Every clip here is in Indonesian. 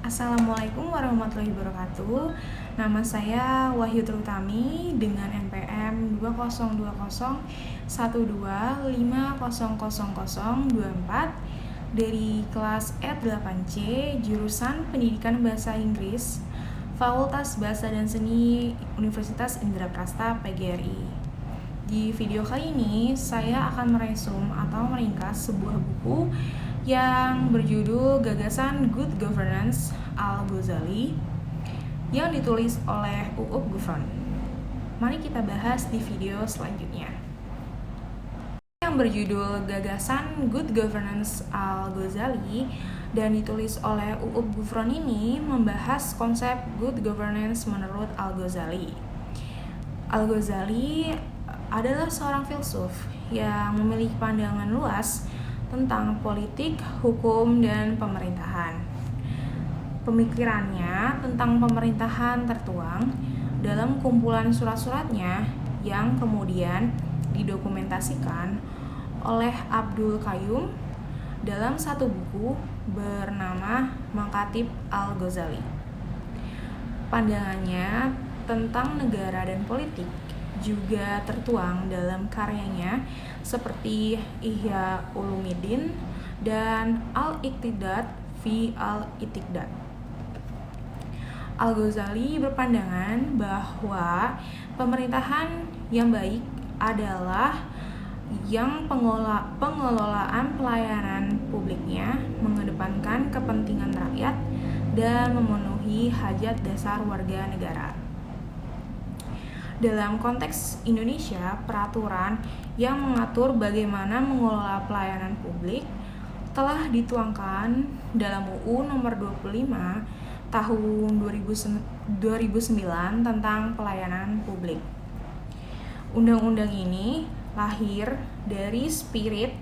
Assalamualaikum warahmatullahi wabarakatuh. Nama saya Wahyu Terutami dengan NPM 20201212500024 dari kelas E8C jurusan Pendidikan Bahasa Inggris Fakultas Bahasa dan Seni Universitas Indraprasta PGRI. Di video kali ini saya akan meresum atau meringkas sebuah buku yang berjudul Gagasan Good Governance Al-Ghazali yang ditulis oleh U'up Gufron. Mari kita bahas di video selanjutnya. Yang berjudul Gagasan Good Governance Al-Ghazali dan ditulis oleh U'up Gufron ini membahas konsep good governance menurut Al-Ghazali. Al-Ghazali adalah seorang filsuf yang memiliki pandangan luas tentang politik, hukum, dan pemerintahan. Pemikirannya tentang pemerintahan tertuang dalam kumpulan surat-suratnya yang kemudian didokumentasikan oleh Abdul Qayyum dalam satu buku bernama Makatib Al-Ghazali. Pandangannya tentang negara dan politik juga tertuang dalam karyanya seperti Ihya Ulumuddin dan Al-Iqtidad fi Al-Iqtidad. Al-Ghazali berpandangan bahwa pemerintahan yang baik adalah yang pengelolaan pelayanan publiknya mengedepankan kepentingan rakyat dan memenuhi hajat dasar warga negara. Dalam konteks Indonesia, peraturan yang mengatur bagaimana mengelola pelayanan publik telah dituangkan dalam UU Nomor 25 Tahun 2009 tentang pelayanan publik. Undang-undang ini lahir dari spirit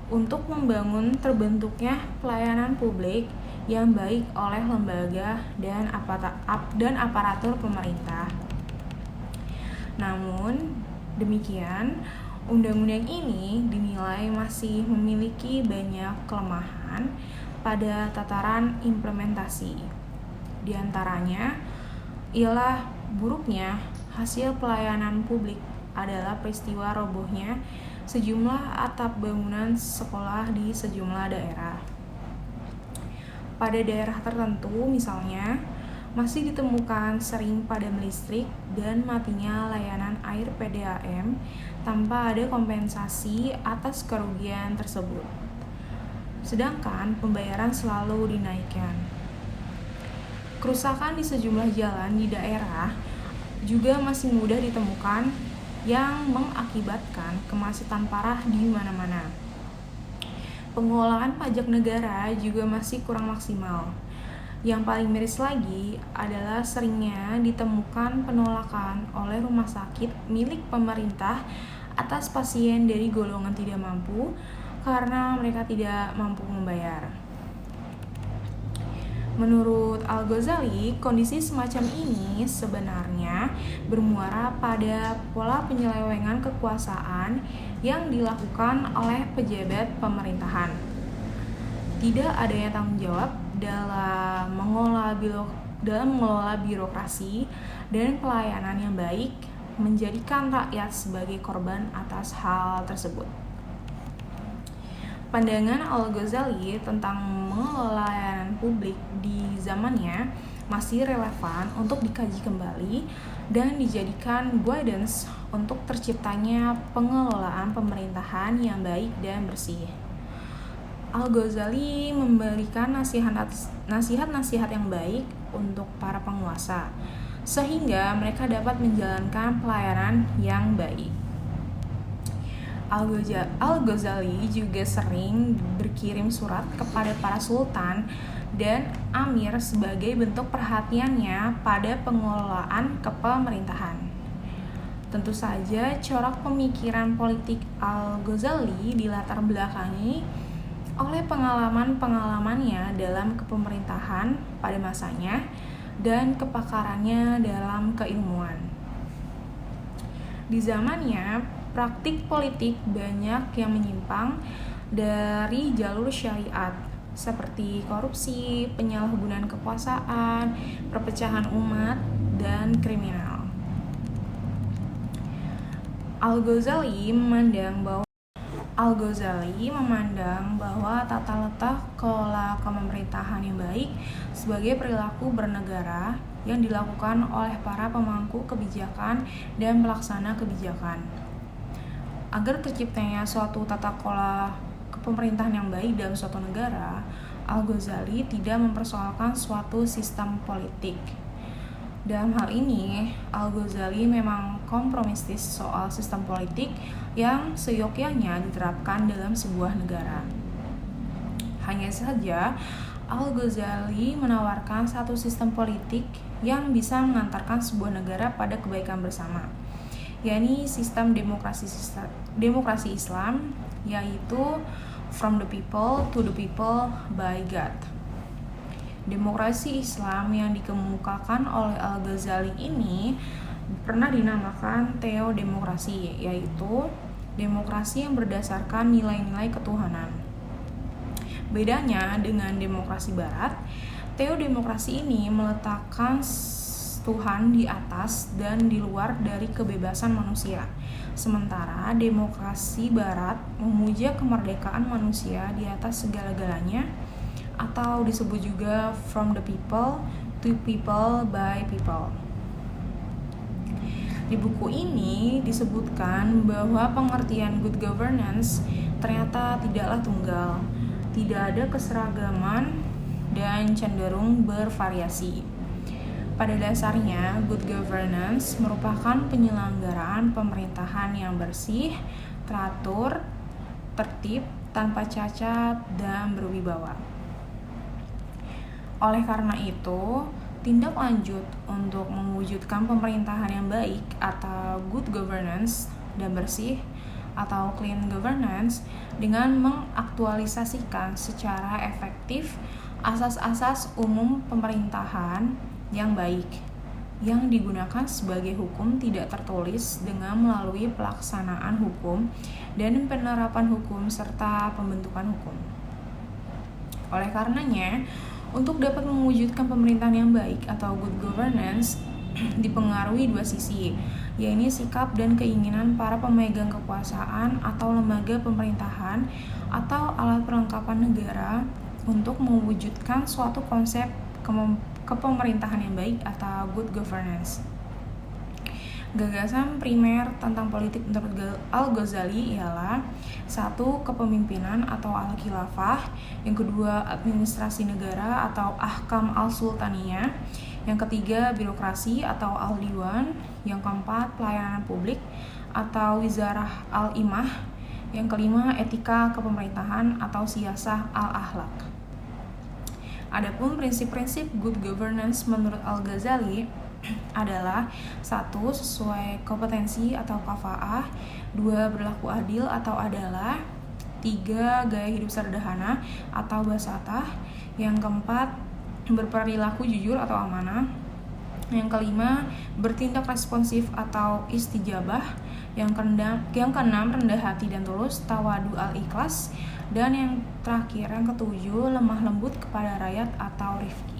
untuk membangun terbentuknya pelayanan publik yang baik oleh lembaga dan aparatur pemerintah. Namun demikian, undang-undang ini dinilai masih memiliki banyak kelemahan pada tataran implementasi. Di antaranya ialah buruknya hasil pelayanan publik adalah peristiwa robohnya sejumlah atap bangunan sekolah di sejumlah daerah. Pada daerah tertentu misalnya, masih ditemukan sering padam listrik dan matinya layanan air PDAM tanpa ada kompensasi atas kerugian tersebut. Sedangkan pembayaran selalu dinaikkan. Kerusakan di sejumlah jalan di daerah juga masih mudah ditemukan yang mengakibatkan kemacetan parah di mana-mana. Pengelolaan pajak negara juga masih kurang maksimal. Yang paling miris lagi adalah seringnya ditemukan penolakan oleh rumah sakit milik pemerintah atas pasien dari golongan tidak mampu karena mereka tidak mampu membayar. Menurut Al-Ghazali, kondisi semacam ini sebenarnya bermuara pada pola penyelewengan kekuasaan yang dilakukan oleh pejabat pemerintahan. Tidak adanya tanggung jawab dalam mengelola birokrasi dan pelayanan yang baik menjadikan rakyat sebagai korban atas hal tersebut. Pandangan Al-Ghazali tentang mengelola layanan publik di zamannya masih relevan untuk dikaji kembali dan dijadikan guidance untuk terciptanya pengelolaan pemerintahan yang baik dan bersih. Al-Ghazali memberikan nasihat-nasihat yang baik untuk para penguasa, sehingga mereka dapat menjalankan pelayanan yang baik. Al-Ghazali juga sering berkirim surat kepada para sultan dan amir sebagai bentuk perhatiannya pada pengelolaan kepemerintahan. Tentu saja corak pemikiran politik Al-Ghazali dilatar belakangi oleh pengalaman-pengalamannya dalam kepemerintahan pada masanya dan kepakarannya dalam keilmuan. Di zamannya, praktik politik banyak yang menyimpang dari jalur syariat seperti korupsi, penyalahgunaan kekuasaan, perpecahan umat, dan kriminal. Al-Ghazali memandang bahwa tata letak kelola pemerintahan yang baik sebagai perilaku bernegara yang dilakukan oleh para pemangku kebijakan dan pelaksana kebijakan. Agar terciptanya suatu tata kelola kepemerintahan yang baik dalam suatu negara, Al-Ghazali tidak mempersoalkan suatu sistem politik. Dalam hal ini, Al-Ghazali memang kompromistis soal sistem politik yang seyogyanya diterapkan dalam sebuah negara. Hanya saja, Al-Ghazali menawarkan satu sistem politik yang bisa mengantarkan sebuah negara pada kebaikan bersama, yakni sistem demokrasi Islam, yaitu from the people to the people by God. Demokrasi Islam yang dikemukakan oleh Al-Ghazali ini pernah dinamakan teodemokrasi, yaitu demokrasi yang berdasarkan nilai-nilai ketuhanan. Bedanya dengan demokrasi barat, teodemokrasi ini meletakkan Tuhan di atas dan di luar dari kebebasan manusia. Sementara demokrasi barat memuja kemerdekaan manusia di atas segala-galanya, atau disebut juga from the people to people by people. Di buku ini disebutkan bahwa pengertian good governance ternyata tidaklah tunggal, tidak ada keseragaman, dan cenderung bervariasi. Pada dasarnya, good governance merupakan penyelenggaraan pemerintahan yang bersih, teratur, tertib, tanpa cacat, dan berwibawa. Oleh karena itu, tindak lanjut untuk mewujudkan pemerintahan yang baik atau good governance dan bersih atau clean governance dengan mengaktualisasikan secara efektif asas-asas umum pemerintahan yang baik yang digunakan sebagai hukum tidak tertulis dengan melalui pelaksanaan hukum dan penerapan hukum serta pembentukan hukum. Oleh karenanya, untuk dapat mewujudkan pemerintahan yang baik atau good governance dipengaruhi dua sisi, yaitu sikap dan keinginan para pemegang kekuasaan atau lembaga pemerintahan atau alat perlengkapan negara untuk mewujudkan suatu konsep kepemerintahan yang baik atau good governance. Gagasan primer tentang politik menurut Al-Ghazali ialah 1. Kepemimpinan atau al-khilafah, yang kedua administrasi negara atau ahkam al-sultaniyah, yang ketiga birokrasi atau al-diwan, yang keempat pelayanan publik atau wizarah al-imah, yang kelima etika kepemerintahan atau siyasah al-akhlak. Adapun prinsip-prinsip good governance menurut Al-Ghazali adalah 1. Sesuai kompetensi atau kafa'ah, 2. Berlaku adil atau adalah, 3. Gaya hidup sederhana atau basatah, yang keempat berperilaku jujur atau amanah, yang kelima bertindak responsif atau istijabah, yang keenam rendah hati dan tulus, tawadu al-ikhlas, dan yang terakhir yang ketujuh lemah lembut kepada rakyat atau rifqi.